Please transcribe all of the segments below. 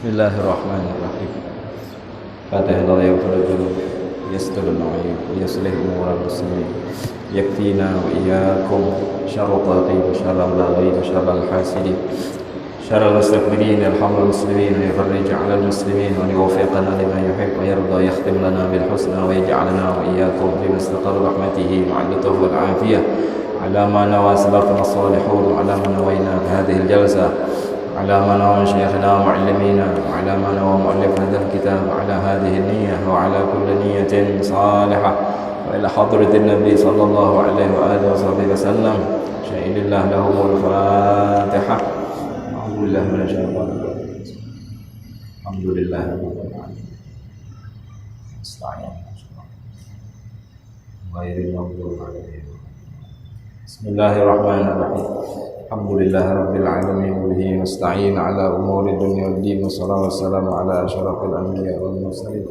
Bismillahirrahmanirrahim. Fatihah yaghfir dzunub yastur al-'ayub yaslih umur al-muslimin yakfina wa iyyakum syarra tatin syarra al-laghin syarra al-hasidin syarra al-mustakbirin alhamdul muslimin wa yufarrij 'ala al-muslimin wa yuwaffiqna lima yuhibbu wa yarda yakhtim lana bil husna wa yaj'alna wa iyyakum fi mustaqarri rahmatihi ma'al lutfi wal 'afiyah 'ala ma nawa salafuna salihun 'ala ma nawayna bi hadhihi al-jalsah على ما نوى شيخنا ومعلمينا وعلى ما نوى مؤلف هذا الكتاب على هذه النية وعلى كل نية صالحة وإلى حضرة النبي صلى الله عليه وآله وصحبه وسلم شهد الله لهم الفاتحة. أعوذ بالله من الشيطان الرجيم. الحمد لله رب العالمين. استعين غير المغضوب عليهم. بسم الله الرحمن الرحيم. Alhamdulillah rabbil alamin wa bihi nasta'in ala umuri dunya wad din wassalatu wassalamu ala asyrafil anbiya wal mursalin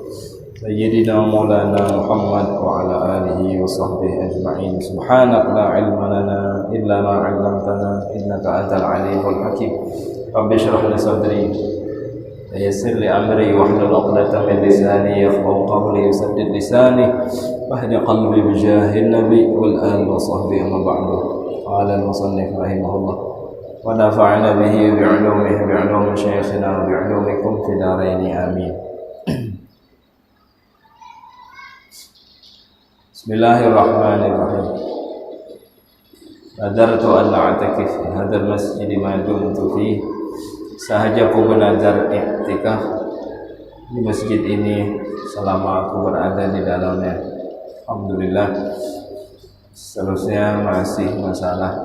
sayyidina maulana Muhammad wa ala alihi wa sahbihi ajma'in. Subhanaka la ilma lana illa ma 'allamtana innaka antal alimul hakim. Rabbi shrah li sadri wa yassir li amri wahlul 'uqdatam min lisani yafqahu qawli saddid lisani wahdi qalbi bi jahin nabi wal ali wa sahbihi amma ba'du. Qala al-musannif rahimahullah wa nafa'ana bihi bi'ulumihi bi'ulumi syayikhina bi'ulumikum fi daraini amin. Bismillahirrahmanirrahim. Nadartu an a'takif fi hadzal masjid ma dumtu fihi. Sahaja aku bernazar i'tikaf di masjid ini selama aku berada di dalamnya. Alhamdulillah. Seterusnya masih masalah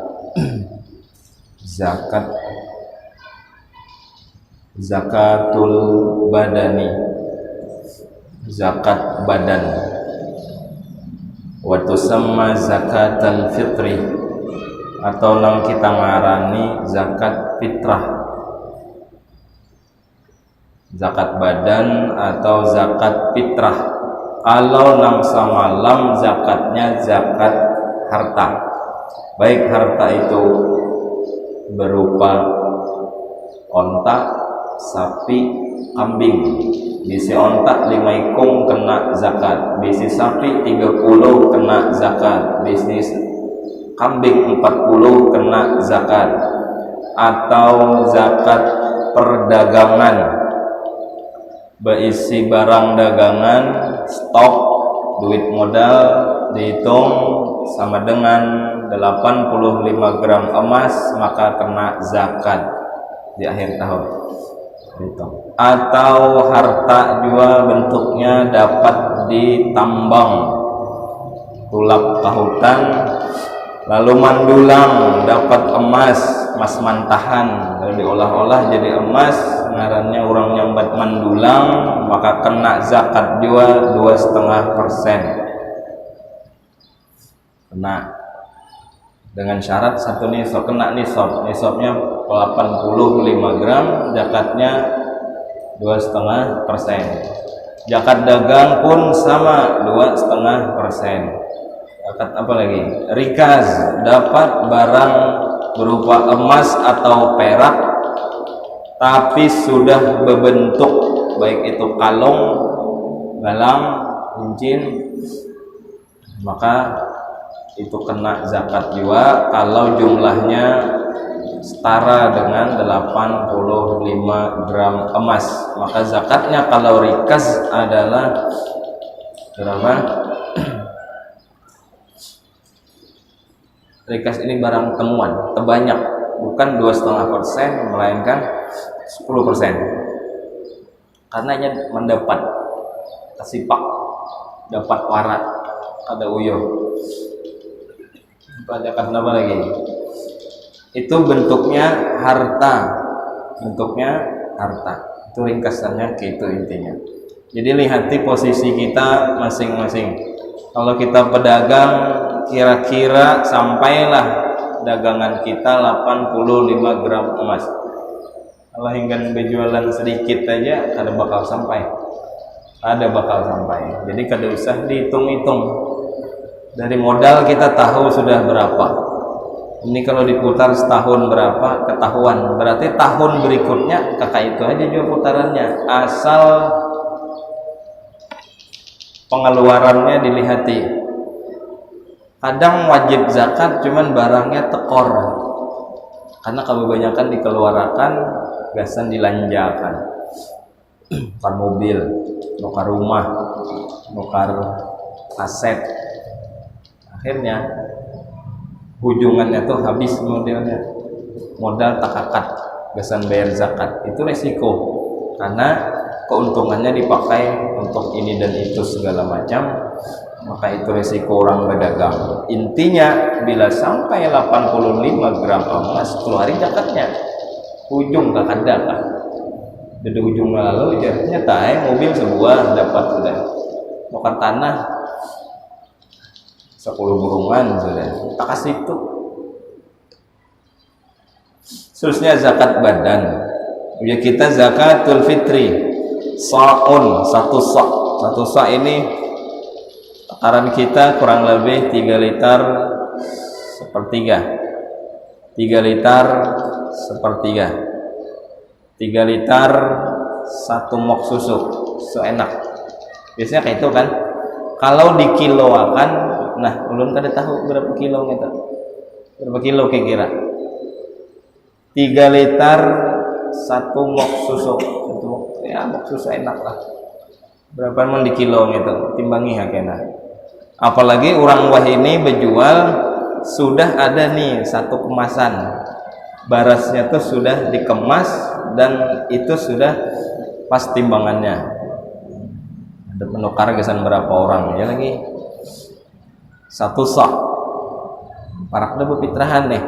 zakatul badani, zakat badan. Wa tusamma zakatul fitri, atau nang kita ngarani zakat fitrah. Zakat badan atau zakat fitrah. Kalau nang samalam zakatnya zakat harta, baik harta itu berupa onta, sapi, kambing. Bisi onta 5 ikung kena zakat, bisi sapi 30 kena zakat, bisi kambing 40 kena zakat. Atau zakat perdagangan, berisi barang dagangan, stok, duit modal dihitung sama dengan 85 gram emas, maka kena zakat di akhir tahun. Atau harta juga bentuknya dapat ditambang, tulak tahutan, lalu mandulang dapat emas mantahan, lalu diolah-olah jadi emas, ngarannya orang nyambat mandulang, maka kena zakat juga 2,5%. Kena dengan syarat satu nisab, kena nisabnya 85 gram, zakatnya 2,5%. Zakat dagang pun sama 2,5%. Zakat apa lagi? Rikaz, dapat barang berupa emas atau perak tapi sudah berbentuk, baik itu kalung, galang, cincin, maka itu kena zakat juga kalau jumlahnya setara dengan 85 gram emas. Maka zakatnya kalau rikas adalah berapa? Rikas ini barang temuan terbanyak, bukan 2,5%, melainkan 10%. Karenanya mendapat kasipak, dapat warat, ada uyuh. Zakat apa lagi? Itu bentuknya harta, itu ringkasannya gitu intinya. Jadi lihati posisi kita masing-masing. Kalau kita pedagang, kira-kira sampailah dagangan kita 85 gram emas. Kalau hingga berjualan sedikit aja kada bakal sampai. Jadi kada usah dihitung-hitung. Dari modal kita tahu sudah berapa. Ini kalau diputar setahun berapa ketahuan, berarti tahun berikutnya kakak itu aja juga putarannya, asal pengeluarannya dilihati. Kadang wajib zakat cuman barangnya tekor, karena kebanyakan dikeluarkan gasan dilanjakan, nukar mobil, nukar rumah, nukar aset, akhirnya ujungannya tuh habis modelnya, modal takakat gasan bayar zakat. Itu resiko, karena keuntungannya dipakai untuk ini dan itu segala macam, maka itu resiko orang berdagang. Intinya bila sampai 85 gram emas keluarin zakatnya, ujung gak ada kan. Jadi ujung lalu jadinya mobil sebuah dapat sudah, bukan tanah 10 burungan sudah tak kasih itu. Seterusnya zakat badan. Ya, kita zakatul fitri sa'un, satu sa' ini takaran kita kurang lebih 3 liter sepertiga, 3 liter sepertiga, 3 liter 1 mok susu, seenak. Biasanya kayak itu kan. Kalau dikiloakan, nah ulun kada tahu berapa kilo gitu, berapa kilo kira-kira. 3 liter 1 mok susu, ya mok susu enak lah. Berapa mon di kilo gitu, timbangi hakena. Apalagi orang wah ini berjual sudah ada nih satu kemasan, barasnya tuh sudah dikemas dan itu sudah pas timbangannya. Ada penukar gesan berapa orang ya lagi, satu sak parak udah berpitrahan nih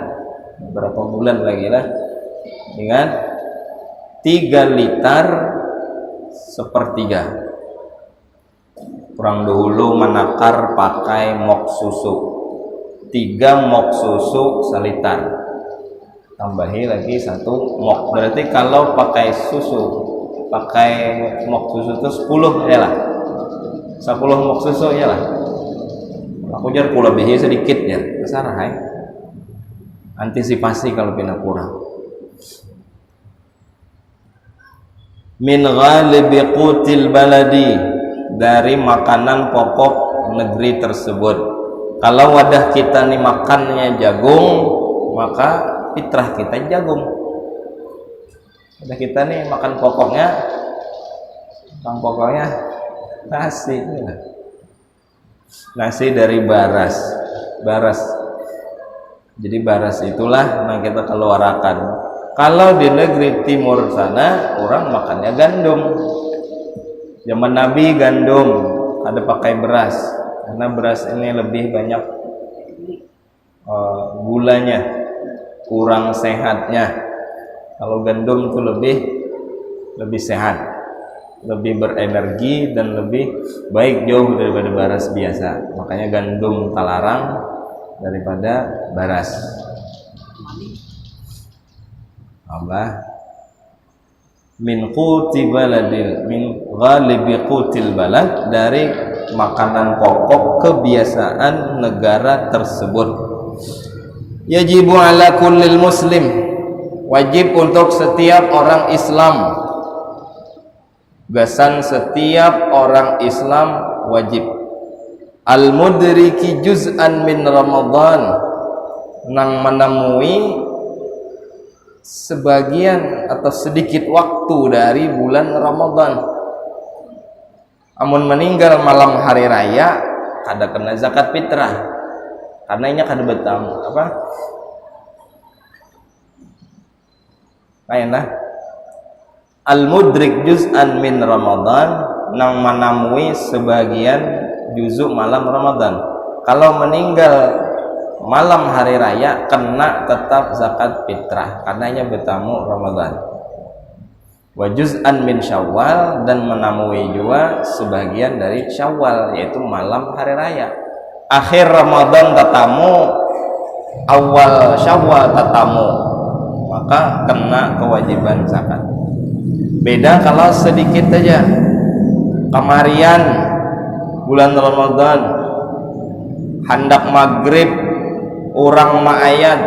berapa bulan lagi lah dengan 3 liter sepertiga. Kurang dahulu menakar pakai mok susu, 3 mok susu selitar, tambahi lagi 1 mok, berarti kalau pakai susu, pakai mok susu itu 10 ya lah, 10 mok susu ya lah. Aku jar pula lebih sedikit ya, besar hai. Antisipasi kalau pindah kurang. Min ghalibi qutil baladi, dari makanan pokok negeri tersebut. Kalau wadah kita nih makannya jagung, maka fitrah kita jagung. Wadah kita nih makan pokoknya nasi. Nasi dari baras. Jadi baras itulah yang kita keluarkan. Kalau di negeri timur sana orang makannya gandum. Zaman Nabi gandum, ada pakai beras, karena beras ini lebih banyak gulanya, kurang sehatnya. Kalau gandum itu lebih sehat, lebih berenergi dan lebih baik jauh daripada beras biasa. Makanya gandum talarang daripada beras. Allah min quti baladil, min ghalibi qutil balad, dari makanan pokok kebiasaan negara tersebut. Yajibu ala kullil muslim, wajib untuk setiap orang Islam. Gasan setiap orang Islam wajib. Al mudriki juz'an min Ramadan, nang menemui sebagian atau sedikit waktu dari bulan Ramadan. Amun meninggal malam hari raya kada kena zakat fitrah, karena ini kada betam apa? Kayaknya al-mudrik juz'an min Ramadan, nang menamui sebagian juzuk malam Ramadan. Kalau meninggal malam hari raya kena tetap zakat fitrah, karenanya bertamu Ramadan. Wa juz'an min Syawal, dan menamui juga sebagian dari Syawal, yaitu malam hari raya. Akhir Ramadan tatamu, awal Syawal tatamu, maka kena kewajiban zakat. Beda kalau sedikit aja, kemarian bulan Ramadan, hendak maghrib orang ma'ayat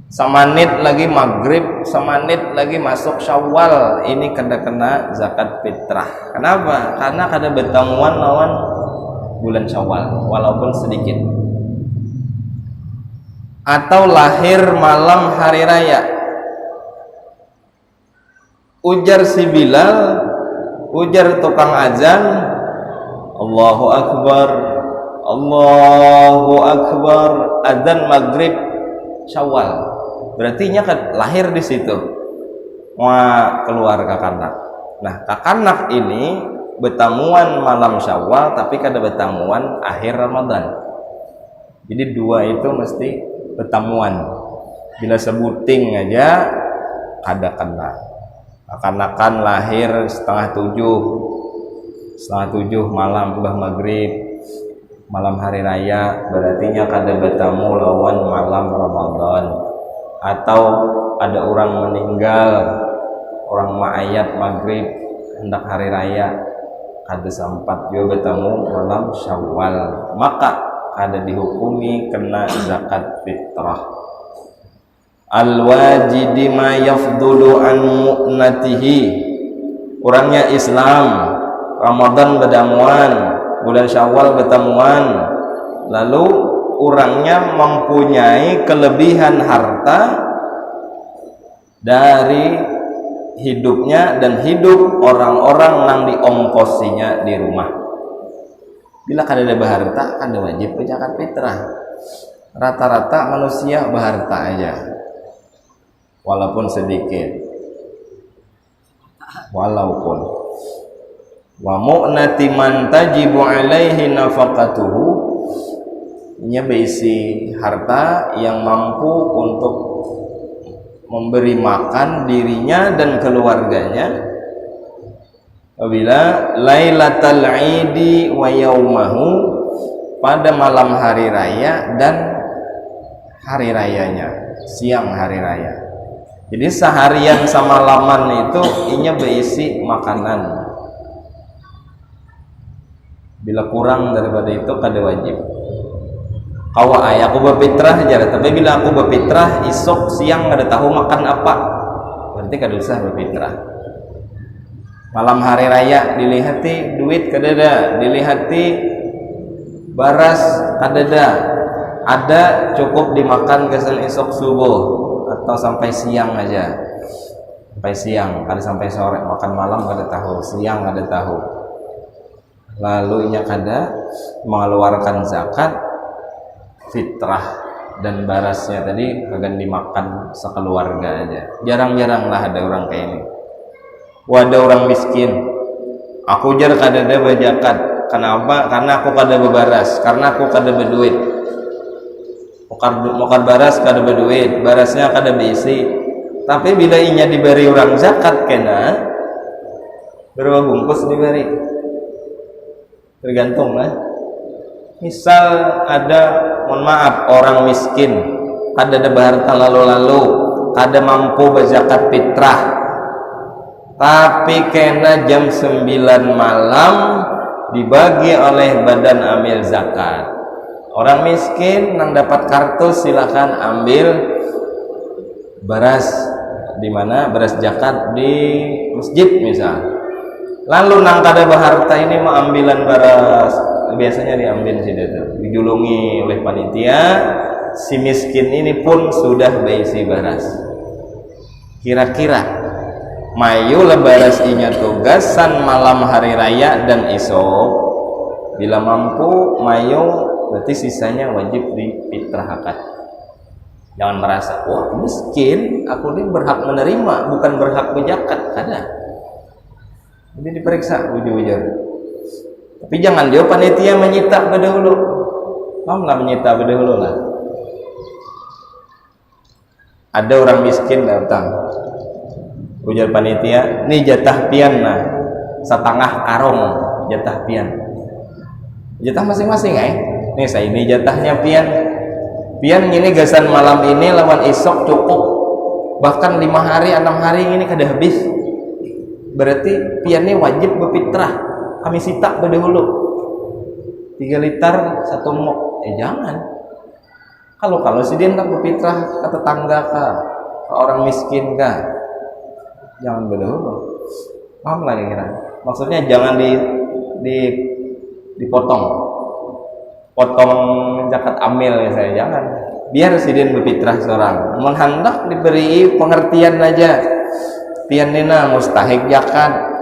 Samanit lagi maghrib, samanit lagi masuk Syawal, ini kena zakat fitrah. Kenapa? Karena kada bertemuan lawan bulan Syawal walaupun sedikit. Atau lahir malam hari raya. Ujar si Bilal, ujar tukang azan, Allahu Akbar, Allahu Akbar, azan maghrib Syawal. Berarti nya lahir di situ. Wah, keluar kakanak. Nah, kakanak ini bertemuan malam Syawal tapi kada bertemuan akhir Ramadan. Jadi dua itu mesti bertemuan. Bila sebuting aja kada kena. Kakanak lahir setengah tujuh malam bah maghrib, malam hari raya, berarti nya kada bertemu lawan malam Ramadan. Atau ada orang meninggal, orang mayat maghrib hendak hari raya, kada sempat juga bertemu malam Syawal, maka kada dihukumi kena zakat fitrah. Al-wajidi ma yafdulu an mu'natihi. Orangnya Islam, Ramadan berdamuan, bulan Syawal bertemuan, lalu orangnya mempunyai kelebihan harta dari hidupnya dan hidup orang-orang yang diongkosinya di rumah. Bila kada ada harta, kada wajib zakat fitrah. Rata-rata manusia berharta aja, walaupun sedikit, walaupun wa mu'nati man tajibu alaihi nafaqatuhu, nya berisi harta yang mampu untuk memberi makan dirinya dan keluarganya apabila lailatul idi wa yaumahu, pada malam hari raya dan hari rayanya, siang hari raya. Jadi seharian semalaman itu inya berisi makanan. Bila kurang daripada itu kada wajib. Kawa ayah aku berfitrah aja, tapi bila aku berfitrah isok siang kada tahu makan apa, berarti kada usah berfitrah. Malam hari raya dilihati duit kada ada, dilihati baras kada ada, cukup dimakan kesan isok subuh atau sampai siang aja, sampai siang, kada sampai sore. Makan malam kada tahu, siang kada tahu, lalu inya kada mengeluarkan zakat fitrah, dan barasnya tadi akan dimakan sekeluarga aja. Jarang-jarang lah ada orang kayak ini. Ada orang miskin, aku jar kada ada berzakat. Kenapa? Karena aku kada berbaras, karena aku kada berduit. Makan baras kada berduit, barasnya kada berisi. Tapi bila inya diberi orang zakat kena berapa bungkus diberi? Tergantung lah. Misal ada, mohon maaf, orang miskin, kada ada harta lalu-lalu, kada mampu berzakat fitrah, tapi kena jam 9 malam dibagi oleh badan amil zakat. Orang miskin yang dapat kartu silakan ambil beras, di mana beras zakat di masjid misal. Lalu nang kada berharta ini mau ambilan beras, biasanya diambil sih, dijulungi oleh panitia. Si miskin ini pun sudah berisi beras. Kira-kira mayu lebaras inya tugasan malam hari raya dan esok. Bila mampu mayu, berarti sisanya wajib difitrahkan. Jangan merasa wah miskin, aku ini berhak menerima, bukan berhak berzakat. Ada. Jadi diperiksa bujur-bujur. Tapi jangan dia panitia menyita berdahulu. Mau nggak menyita berdahulu lah? Ada orang miskin datang, ujar panitia, ini jatah pian nah, setengah karung jatah pian. Jatah masing-masing Nih saya ini jatahnya pian. Pian ini gasan malam ini lawan esok cukup. Bahkan 5 hari, 6 hari ini kada habis. Berarti pian ini wajib berfitrah. Kami sita berdahulu 3 liter 1 mok. Jangan. Kalau si dia hendak berfitrah ke tetangga kah, ke orang miskin kah, jangan berdahulu. Paham lah kira. Maksudnya jangan dipotong, potong zakat amil ya saya, jangan. Biar si dia berfitrah seorang, menghendak diberi pengertian aja. Pian nina mustahik zakat.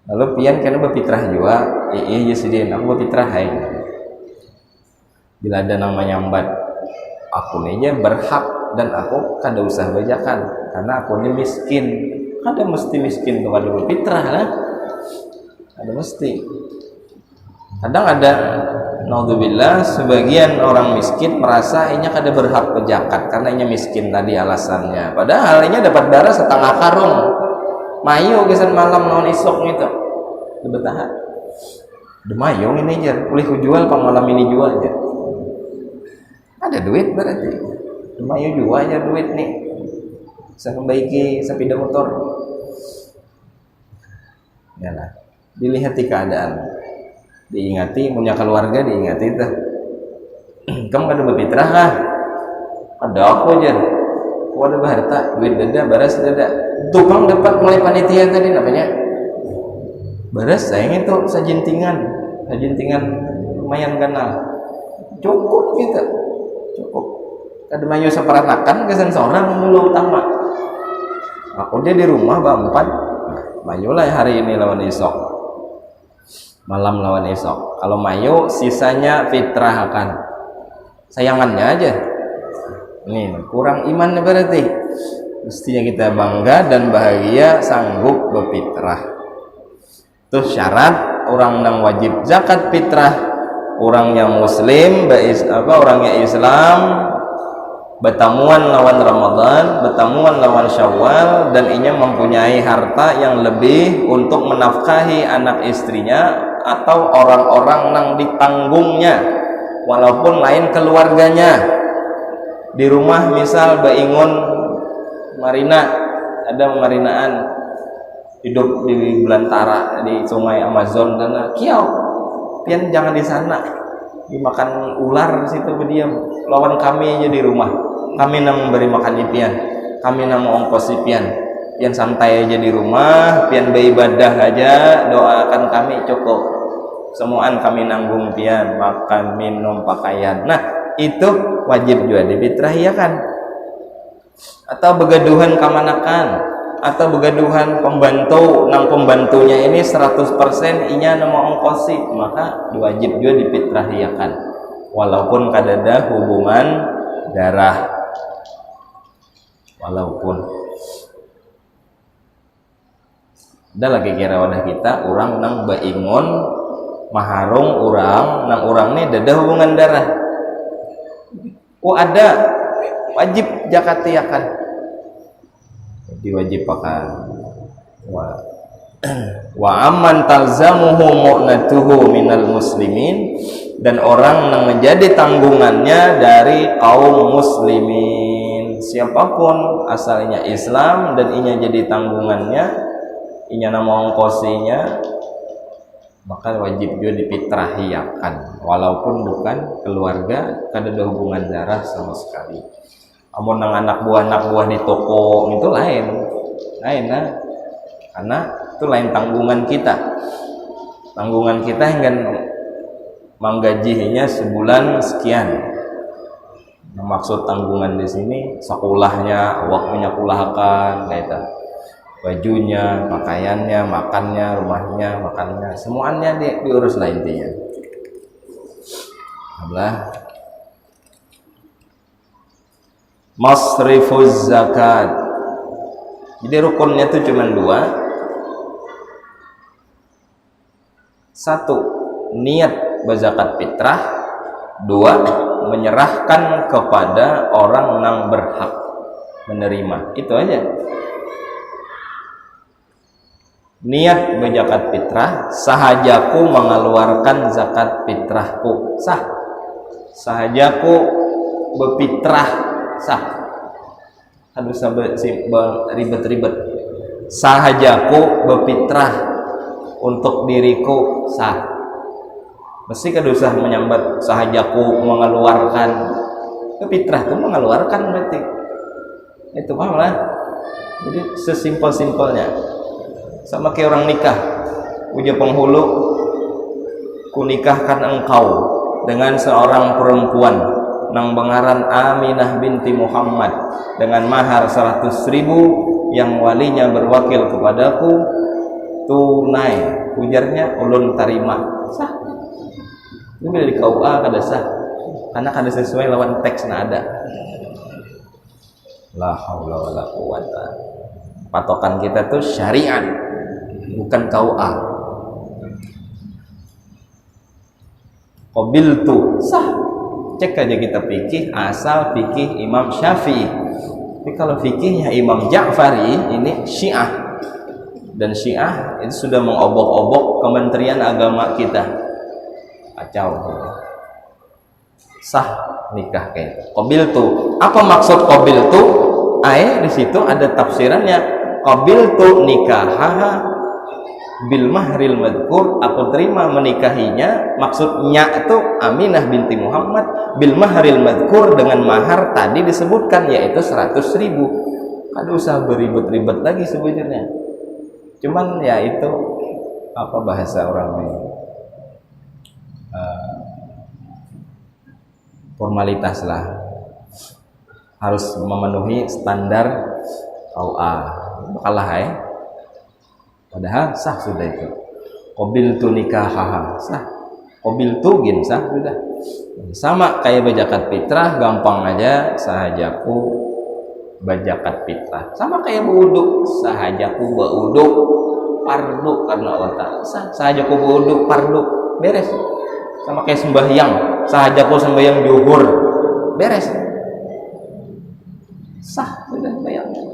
Lalu pian kena berfitrah juga, iya si dia aku berfitrah hai. Bila ada namanya nyambat, aku aja berhak dan aku kada usah bajakan karena aku ini miskin. Kada mesti miskin kepada berfitrah lah. Ada mesti. Kadang ada naudzubillah sebagian orang miskin merasa inya kada berhak berzakat karena inya miskin tadi alasannya. Padahal inya dapat darah setengah karung. Mayu gesan malam lawan esok gitu. Debetahan. Demayong ini aja, boleh ku jual pang malam ini jual aja. Ada duit berarti. Lumayan juga aja duit nih. Bisa membaiki sepeda motor. Ya lah. Dilihati keadaan. Diingati, punya keluarga diingati itu. Kamu kada berfitrah kah? Ada aku aja. Aku ada harta, duit dada, baras dada. Tukang dapat mulai panitia tadi namanya. Baras sayang itu sajintingan lumayan kenal. Cukup gitu. Cukup. Kada mayu seperanakan kesan seorang mulu utama. Aku dia di rumah berempat. Mayu lah hari ini lawan esok. Malam lawan esok. Kalau mayu sisanya fitrah akan. Sayangannya aja. Ini kurang iman berarti. Mestinya kita bangga dan bahagia sanggup berfitrah. Terus syarat orang yang wajib zakat fitrah. Orang yang muslim, orangnya Islam, bertamuan lawan Ramadan, bertamuan lawan Syawal, dan inya mempunyai harta yang lebih untuk menafkahi anak istrinya atau orang-orang yang ditanggungnya, walaupun lain keluarganya. Di rumah misal beingun marina, ada marinaan hidup di belantara di sungai Amazon dan kiau. Pian jangan di sana, dimakan ular situ berdiam. Lawan kami aja di rumah. Kami nak memberi makan pian, kami nak ongkos pian. Pian santai aja di rumah, pian beribadah aja, doakan kami cukup. Semuaan kami nanggung pian, makan, minum, pakaian. Nah itu wajib juga difitrah ya kan? Atau begaduhan kamanakan, atau begaduhan pembantu, nang pembantunya ini 100% inya nama ongkosi, maka wajib juga difitrahiyakan walaupun kadada hubungan darah, walaupun ada lagi kira wadah kita orang nang baingon maharung orang nang orang ini dada hubungan darah, ada wajib zakatiyakan, diwajibkan. Wa amman talzamuhu mu'natuhu minal muslimin, dan orang yang menjadi tanggungannya dari kaum muslimin, siapapun asalnya Islam dan inya jadi tanggungannya, inya nama ongkosinya, maka wajib juga difitrahiyakan walaupun bukan keluarga, kada ada hubungan darah sama sekali. Amun nang anak buah di toko itu lain nah, karena itu lain tanggungan kita hingga menggajinya sebulan sekian. Nah, maksud tanggungan di sini sekolahnya, waktunya kulahkan, kayak bajunya, pakaiannya, makannya, rumahnya, makannya, semuanya diurus lah intinya. Allah. Masrifuz zakat. Jadi rukunnya itu cuma dua. Satu, niat berzakat fitrah. Dua, menyerahkan kepada orang yang berhak menerima. Itu aja. Niat berzakat fitrah, sahajaku mengeluarkan zakat fitrahku, sah. Sahajaku berfitrah, sah. Aduh ribet-ribet. Sahajaku berfitrah untuk diriku, sah. Mesti kada usah menyambat sahajaku mengeluarkan ke fitrah itu mengeluarkan berarti itu paham lah. Jadi sesimpel-simpelnya sama kayak orang nikah, uja penghulu kunikahkan engkau dengan seorang perempuan nang bengaran Aminah binti Muhammad dengan mahar 100.000 yang walinya berwakil kepadaku tunai, ujarnya ulun tarima, sah. Ini bila di KUA kada sah karena kada sesuai lawan teks na ada. La haula wala quwata. Patokan kita tuh syariat bukan KUA. Qabiltu sah. Cek aja kita fikih, asal fikih Imam Syafi'i. Tapi kalau fikihnya Imam Ja'fari ini Syiah. Dan Syiah itu sudah mengobok-obok Kementerian Agama kita. Kacau. Sah nikah kayak qabiltu. Apa maksud qabiltu? Di situ ada tafsirannya. Qabiltu nikahaha bil mahril madkur, aku terima menikahinya. Maksudnya itu Aminah binti Muhammad bil mahril madkur dengan mahar tadi disebutkan yaitu 100.000. Aduh usah beribet-ribet lagi sebenarnya. Cuman ya itu apa bahasa orang ini formalitas lah, harus memenuhi standar KUA. Kalah padahal sah sudah itu. Qabiltu nikahaha sah, qabiltu gin sah sudah. Sama kayak bajakat fitrah, gampang aja sahajaku bajakat fitrah. Sama kayak berwuduk, sahajaku berwuduk fardu karena Allah Ta'ala. Sahajaku berwuduk fardu, beres. Sama kayak sembahyang, sahajaku sembahyang zuhur, beres. Sah sudah bayangnya.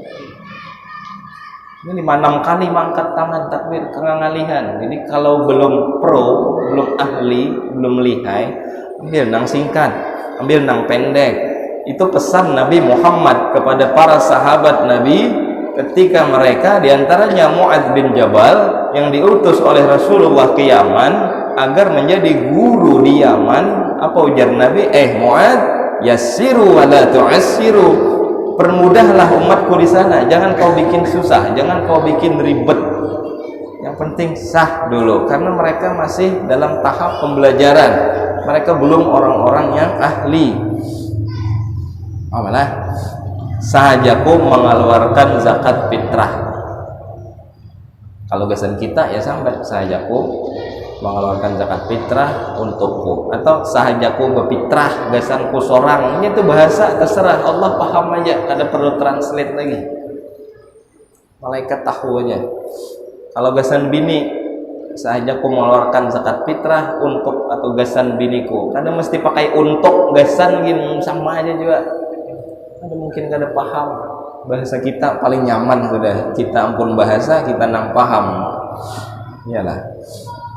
Ini 5-6 kali mangkat tangan takbir kengalihan. Jadi kalau belum pro, belum ahli, belum lihai, ambil nang singkat, ambil nang pendek. Itu pesan Nabi Muhammad kepada para sahabat Nabi ketika mereka diantaranya Mu'adz bin Jabal yang diutus oleh Rasulullah ke Yaman agar menjadi guru di Yaman. Apa ujar Nabi? Mu'adz, yassiru wa la tu'assiru. Permudahlah umatku di sana, jangan kau bikin susah, jangan kau bikin ribet. Yang penting sah dulu, karena mereka masih dalam tahap pembelajaran. Mereka belum orang-orang yang ahli. Amalah sahajaku mengeluarkan zakat fitrah. Kalau gasan kita ya sampai sahajaku mengeluarkan zakat fitrah untukku, atau sahajaku berfitrah gasanku sorang. Ini tuh bahasa terserah, Allah paham aja, kada perlu translate lagi, malaikat tahu aja. Kalau gasan bini, sahajaku mengeluarkan zakat fitrah untuk atau gasan biniku, kada mesti pakai untuk gasan gini, sama aja juga. Ada mungkin kada paham. Bahasa kita paling nyaman sudah, kita ampun bahasa kita nang paham. Iyalah,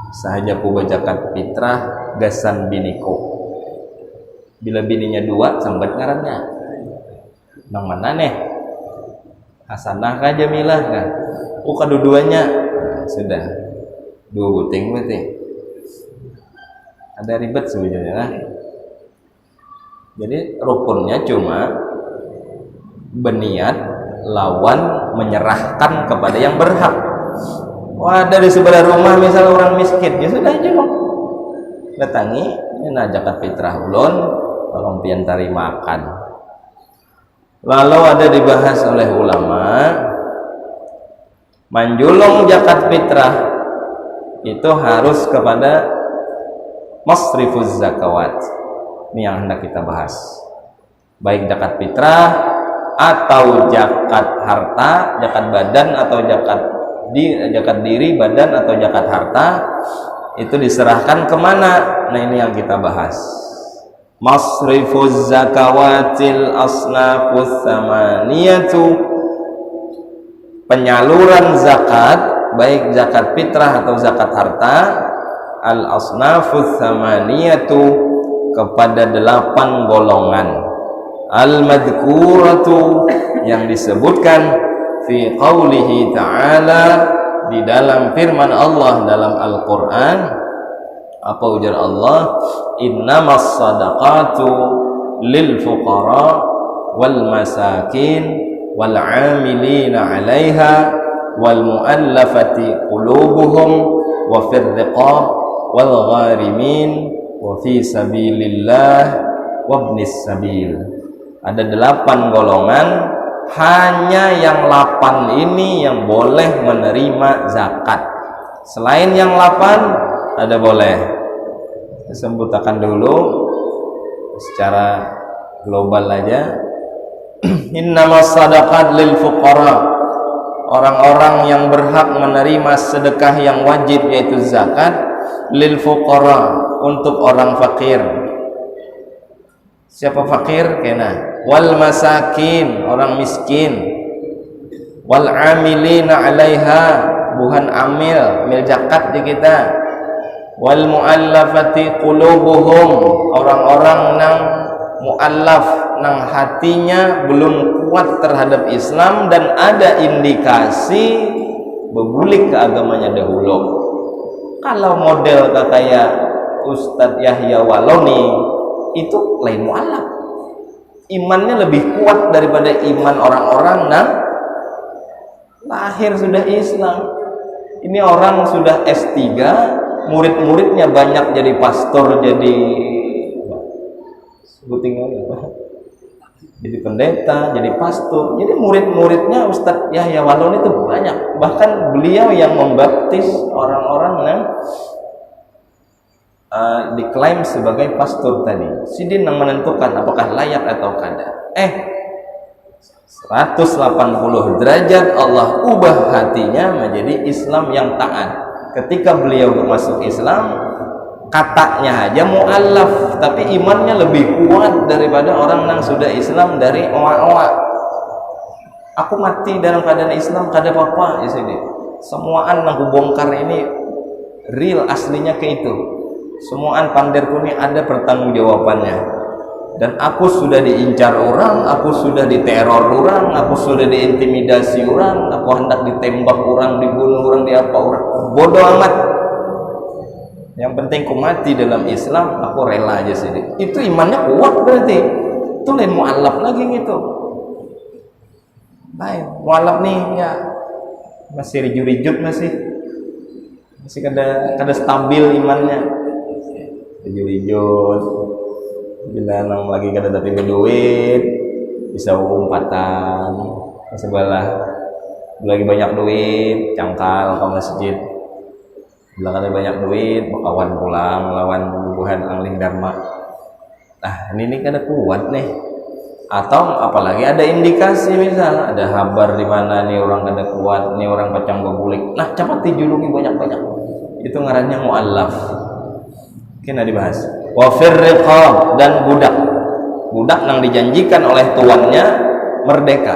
sahajaku bajakat fitrah gasan biniku. Bila bininya 2 sambat ngarannya nang mana nih, Hasanah kah Jamilah kan? Kedua-duanya sudah 2 buting berarti. Ada ribet sebenarnya lah. Jadi rukunnya cuma berniat lawan menyerahkan kepada yang berhak. Wah, dari sebelah rumah misal orang miskin, ya sudah aja dong. Datangi, ini zakat fitrah ulun, tolong pian tari makan. Lalu ada dibahas oleh ulama, manjulung zakat fitrah itu harus kepada masrifuz zakawat. Ini yang hendak kita bahas. Baik zakat fitrah atau zakat harta, zakat badan atau zakat diri badan atau zakat harta, itu diserahkan kemana? Nah ini yang kita bahas. Masrifuz zakawatil asnafus samaniyatu, penyaluran zakat baik zakat fitrah atau zakat harta, al asnafus samaniyatu, kepada 8 golongan. Al madhkuratu, yang disebutkan fi qaulihi ta'ala, di dalam firman Allah dalam Al-Qur'an, Apa ujar Allah? Innamas sadaqatu lil fuqara wal masakin wal 'amilina 'alaiha wal mu'allafati qulubuhum wa fir riqab wal gharimin wa fi sabilillah wa ibnis sabil. Ada 8 golongan, hanya yang 8 ini yang boleh menerima zakat. Selain yang 8 ada boleh. Saya sebutkan dulu secara global aja. Innamas sadaqat lil fuqara. Orang-orang yang berhak menerima sedekah yang wajib yaitu zakat, lil fuqara, untuk orang fakir. Siapa fakir? Kena. Wal masakin, orang miskin. Wal amilina 'alaiha, bukan amil zakat di kita. Wal muallafati qulubuhum, orang-orang nang muallaf, nang hatinya belum kuat terhadap Islam dan ada indikasi berbulik ke agamanya dahulu. Kalau model kayak Ustadz Yahya Waloni itu lain muallaf, imannya lebih kuat daripada iman orang-orang yang lahir sudah Islam. Ini orang sudah S3, murid-muridnya banyak jadi pastor, jadi jadi pendeta, jadi pastor. Jadi murid-muridnya Ustadz Yahya Waloni itu banyak. Bahkan beliau yang membaptis orang-orang yang diklaim sebagai pastor tadi. Sidin yang menentukan apakah layak atau kada. 180 derajat Allah ubah hatinya menjadi Islam yang taat. Ketika beliau masuk Islam, katanya aja mu'allaf, tapi imannya lebih kuat daripada orang yang sudah Islam dari awal-awal. Aku mati dalam keadaan Islam, kada apa-apa di sini. Semuaan yang bongkar ini real aslinya ke itu. Semuaan panderku ini ada pertanggungjawabannya. Dan aku sudah diincar orang, aku sudah diteror orang, aku sudah diintimidasi orang, aku hendak ditembak orang, dibunuh orang, diapa orang. Bodoh amat. Yang penting ku mati dalam Islam, aku rela aja sih. Itu imannya kuat berarti. Itu lain mu'alaf lagi gitu. Lain mu'alaf nih ya masih rijut-rijut, masih kada stabil imannya. Rijut-rijut. Bila nang lagi kada tapi berduit, bisa umpatan. Sebelah lagi banyak duit, cangkal ke masjid. Bila banyak duit, kawan pulang lawan bubuhan angling dharma. Nah, ini kada kuat nih. Atau apalagi ada indikasi, misal ada kabar di mana nih orang kada kuat, nih orang pacang berbulik. Nah, cepat dijuluki banyak-banyak. Itu ngarannya mu'allaf. Kena dibahas. Wa fir riqab, dan budak. Budak yang dijanjikan oleh tuannya merdeka.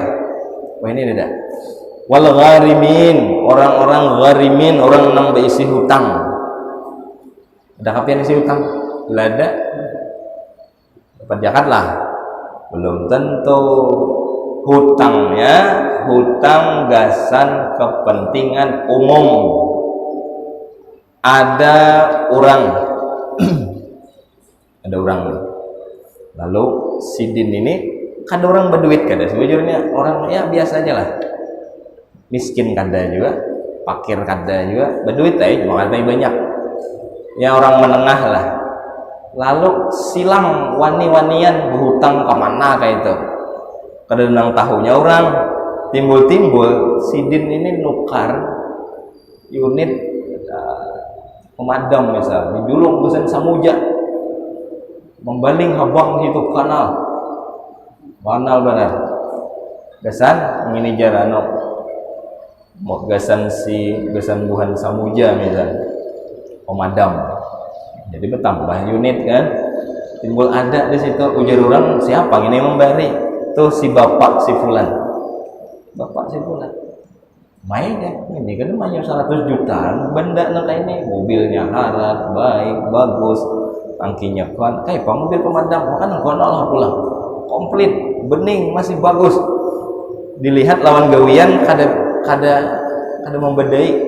Wah, ini tidak. Wal gharimin, orang-orang gharimin, orang yang berisi hutang. Ada kapan isi hutang? Lada dapat zakat lah. Belum tentu. Hutangnya hutang gasan kepentingan umum. Ada orang ada orang lalu sidin ini kada orang berduit, kada sejujurnya orang ya biasa aja lah, miskin kada juga, fakir kada juga, berduit aja cuma kada banyak ya, orang menengah lah. Lalu silang wani-wanian berhutang kemana kayak itu, kada nang tahunya orang timbul-timbul sidin ini nukar unit pemadam misal di Julung Busan Samuja, membaling habang itu kanal benar gasan ini jarano mau gasan buhan Samuja misal pemadam, jadi bertambah unit kan, timbul ada di situ. Ujar orang siapa ini memberi tuh si bapak si fulan main ya, ini kan banyak 100 jutaan benda nang ini, mobilnya harat baik bagus, tangkinya kan kayak mobil pemadam kan Allah pulang komplit bening masih bagus, dilihat lawan gawian kada membedai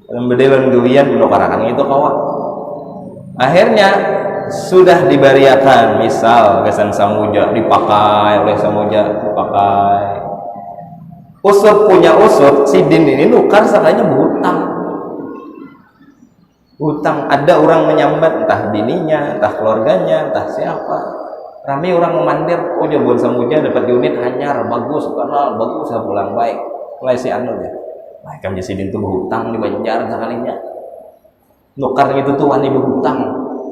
lawan gawian belum karakan itu kawak Akhirnya sudah dibariakan, misal gasan samuja dipakai oleh samuja, dipakai usut punya usut, si din ini nukar sakanya hutang. Ada orang menyambat, entah bininya, entah keluarganya, entah siapa, rame orang memandir, oh jabon samuja dapat unit hanyar, bagus, karena bagus, pulang baik, mulai si anu ya, kan si din tuh berhutang di Banjar sekalinya, nukar gitu tuh wani berhutang,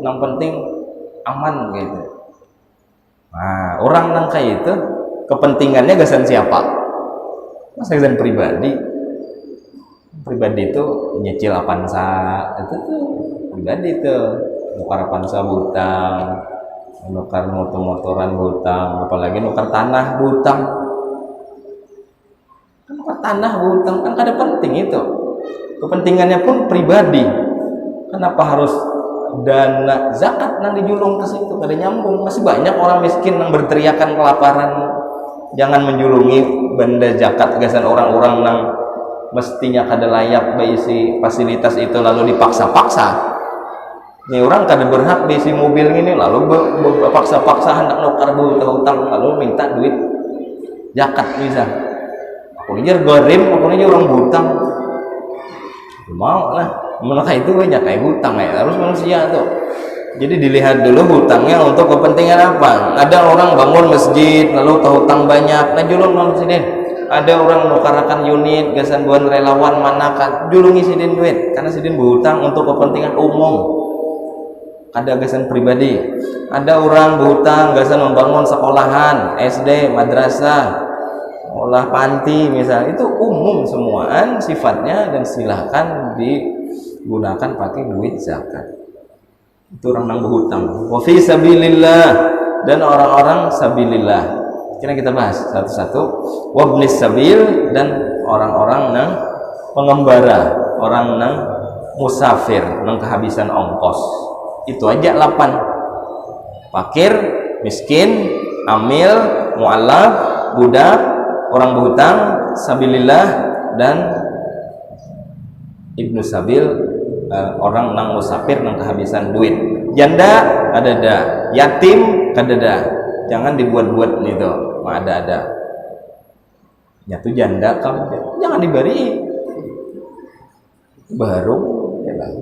yang penting aman gitu. Nah, orang nang kayak itu kepentingannya gasan siapa? Masa gasan pribadi itu nyicil Avanza, itu tuh pribadi tuh, nukar Avanza hutang, nukar motor-motoran hutang, apalagi nukar tanah hutang. Kan nukar tanah hutang kan kada penting itu, kepentingannya pun pribadi. Kenapa harus dana zakat nang dijulung ke situ? Kada nyambung. Masih banyak orang miskin yang berteriakan kelaparan. Jangan menjulungi benda zakat gasan orang-orang nang mestinya kada layak beisi fasilitas itu lalu dipaksa-paksa. Ini orang kada berhak beisi mobil ini lalu paksa-paksa hendak nukar hutang lalu minta duit zakat bisa. Aku ini garim, aku ini orang hutang. Mau lah. Menurut itu banyak kayak hutang ya, harus manusia tuh. Jadi dilihat dulu hutangnya untuk kepentingan apa. Ada orang bangun masjid lalu hutang banyak, nah julung non sidin. Ada orang nukarakan unit gasan buan relawan manakan, julungi sidin duit karena sidin berhutang untuk kepentingan umum. Ada gasan pribadi. Ada orang berhutang gasan membangun sekolahan, SD, madrasah, sekolah panti misal, itu umum semuaan sifatnya dan silahkan digunakan pakai duit zakat. Itu orang yang berhutang. Wa fi sabilillah, dan orang-orang sabilillah. Kita bahas satu-satu. Wabnis sabil, dan orang-orang yang pengembara, orang yang musafir, yang kehabisan ongkos. Itu aja 8. Fakir, miskin, amil, mu'allaf, budak, orang berhutang, sabilillah, dan ibnu sabil, orang nang musafir nang kehabisan duit. Janda ada, yatim ada. Jangan dibuat-buat gitu, ada. Nyatu janda kamu jangan diberi baru ya bang.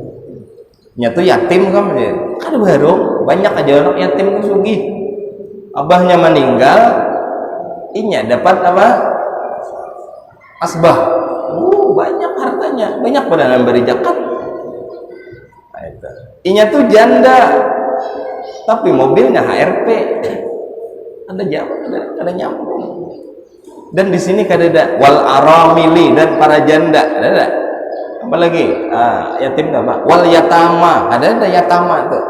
Nyatu yatim kamu ya, kan baru banyak aja anak yatim sugih. Abahnya meninggal, inya dapat apa? Asbah. Banyak hartanya, banyak pada memberi zakat. Inya tuh janda, tapi mobilnya HRP. Ada jawab, ada nyambung. Dan di sini ada wal aramili, dan para janda, ada. Apa lagi? Yatim apa? Wal yatama, ada yatama tuh.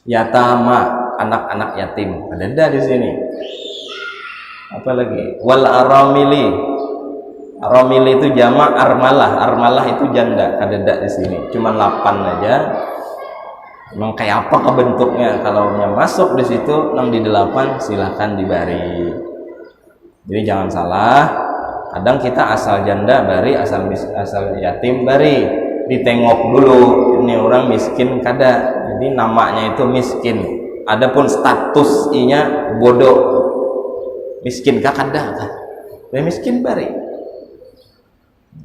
Yatama, anak-anak yatim, ada di sini. Apa lagi? Wal aramili. Aramili itu jamak armalah. Armalah itu janda, kada di sini. Cuma 8 aja. Memang kayak apa bentuknya? Kalau masuk di situ, nang di 8 silahkan dibari. Jadi jangan salah. Kadang kita asal janda bari, asal yatim bari. Ditengok dulu, ini orang miskin kada. Jadi namanya itu miskin. Adapun status inya bodoh. Miskin kah kada kan? Miskin bari.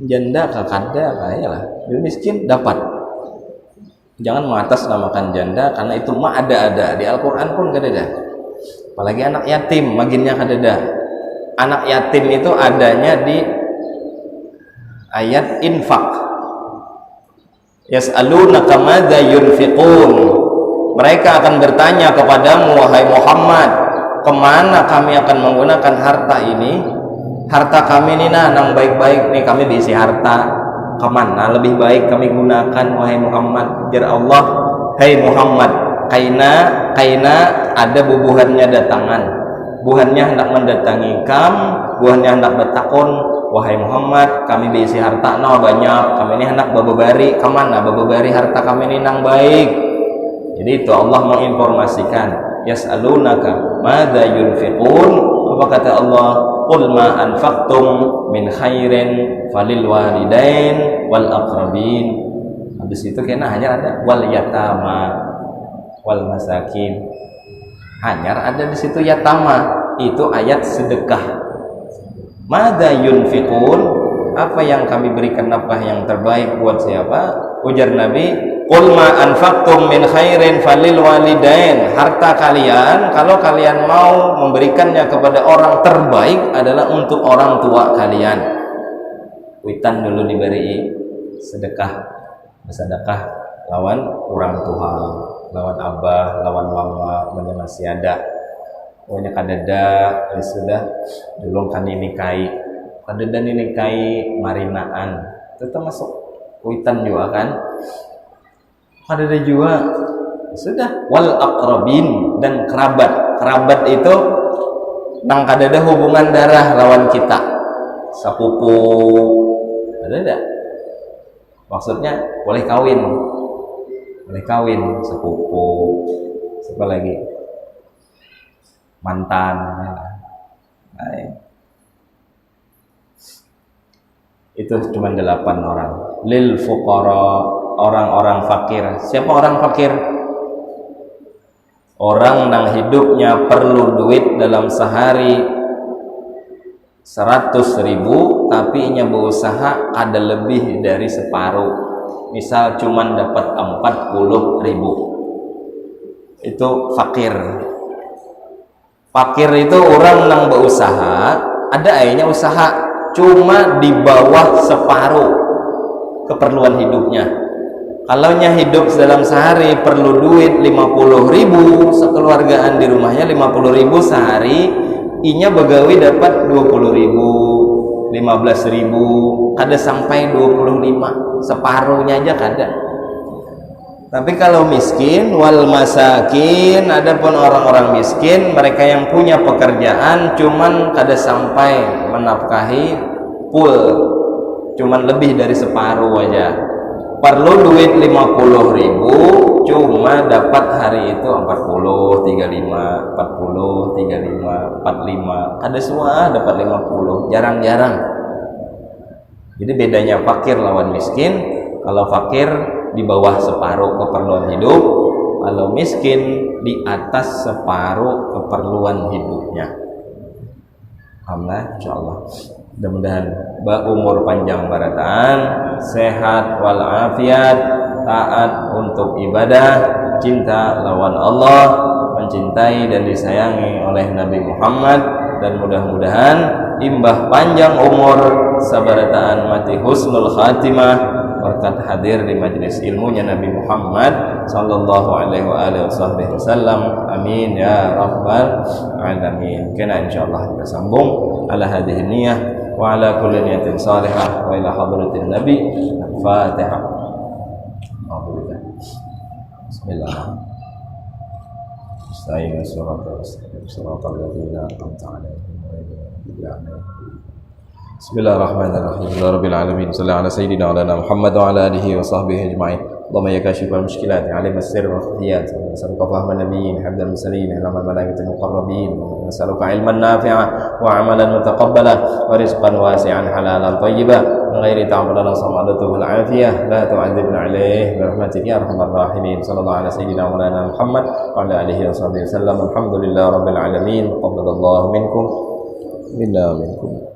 Janda kah kada kayalah. Miskin dapat. Jangan mengatasnamakan janda karena itu mah ada di Al-Qur'an pun kada ada. Apalagi anak yatim maginnya kada ada. Anak yatim itu adanya di ayat infak. Yas'alunaka madza yunfiqun. Mereka akan bertanya kepadamu wahai Muhammad, kemana kami akan menggunakan harta ini? Harta kami ini nang baik-baik nih, kami diisi harta. Kemana lebih baik kami gunakan wahai Muhammad? Jar Allah, hai Muhammad, kaina ada bubuhannya datangan, buhannya hendak mendatangi buhannya hendak bertakun, wahai Muhammad, kami diisi harta banyak, kami ini hendak bababari, kemana bababari harta kami ini nang baik. Jadi itu Allah menginformasikan, yas'alunaka madza yunfiqun. Apa kata Allah? Qul ma anfaqtum min khairin falil walidain wal aqrabin. Habis itu kena hanya ada wal yatama wal masakin. Hanyar ada di situ yatama, itu ayat sedekah. Mada yunfiqun, apa yang kami berikan nafkah yang terbaik buat siapa? Ujar Nabi, qul ma anfaqtum min khairin falil walidain. Harta kalian kalau kalian mau memberikannya kepada orang terbaik adalah untuk orang tua kalian. Witan dulu diberi sedekah, bersedekah lawan orang tua, lawan abah, lawan mama, mana masih ada. Pokoknya kadada ya sudah dulu kan nikahi, kadada nikahi marinaan, itu termasuk witan juga kan. Kadada juga sudah wal aqrabin dan kerabat. Kerabat itu nang kadada hubungan darah lawan kita, sepupu, ada. Maksudnya boleh kawin sepupu, siapa lagi? Mantan. Nah, itu cuma 8 orang. Lil fuqara, orang-orang fakir. Siapa orang fakir? Orang yang hidupnya perlu duit dalam sehari 100.000 tapi nya berusaha ada lebih dari separuh. Misal cuman dapat 40.000. Itu fakir. Fakir itu orang yang berusaha, ada akhirnya usaha cuma di bawah separuh keperluan hidupnya. Kalau nya hidup dalam sehari perlu duit 50.000, sekeluargaan di rumahnya 50.000 sehari, inya begawi dapat 20.000, 15.000, kada sampai 25, separuhnya aja kada. Tapi kalau miskin wal masakin, adapun orang-orang miskin, mereka yang punya pekerjaan cuman kada sampai menafkahi full, cuman lebih dari separuh aja. Perlu duit 50.000, cuma dapat hari itu 40, 35, 40, 35, 45. Kada semua dapat 50, jarang-jarang. Jadi bedanya fakir lawan miskin, kalau fakir di bawah separuh keperluan hidup, kalau miskin di atas separuh keperluan hidupnya. Alhamdulillah, insyaallah. Mudah-mudahan umur panjang barataan, sehat walafiat, taat untuk ibadah, cinta lawan Allah, mencintai dan disayangi oleh Nabi Muhammad, dan mudah-mudahan imbah panjang umur sabarataan mati husnul khatimah berkat hadir di majelis ilmunya Nabi Muhammad sallallahu alaihi wasallam. Amin ya rabbal alamin. Kena insyaallah kita sambung ala hadhihi niyah wa ala kulli niyatin salihah wa ila hadratin nabi. Al-Fatihah. Bismillah. Sayyidina siratal ladzina an'amta 'alaihim ghairil maghdubi. Bismillahirrahmanirrahim. Rabbil alamin. Sallallahu ala sayyidina wa ala Muhammad wa ala alihi wa sahbihi ajma'in. Allahumma ya kashifal mushkilat, alim as-sirr wa khafiyat, nas'aluka fahman nabiyyin, hamdal mursalin, ilman malaikatil muqarrabin, nas'aluka ilman nafi'a wa 'amalan mutaqabbala wa rizqan wasi'an halalan thayyiban min ghairi ta'ammudin samadatu wal 'afiyah la tu'adzibna 'alaihi bi rahmatika ya arhamar rahimin. Sallallahu ala sayyidina wa ala Muhammad wa ala alihi wa sahbihi wasallam. Alhamdulillah rabbil alamin. Qabbalallahu minkum minna minkum.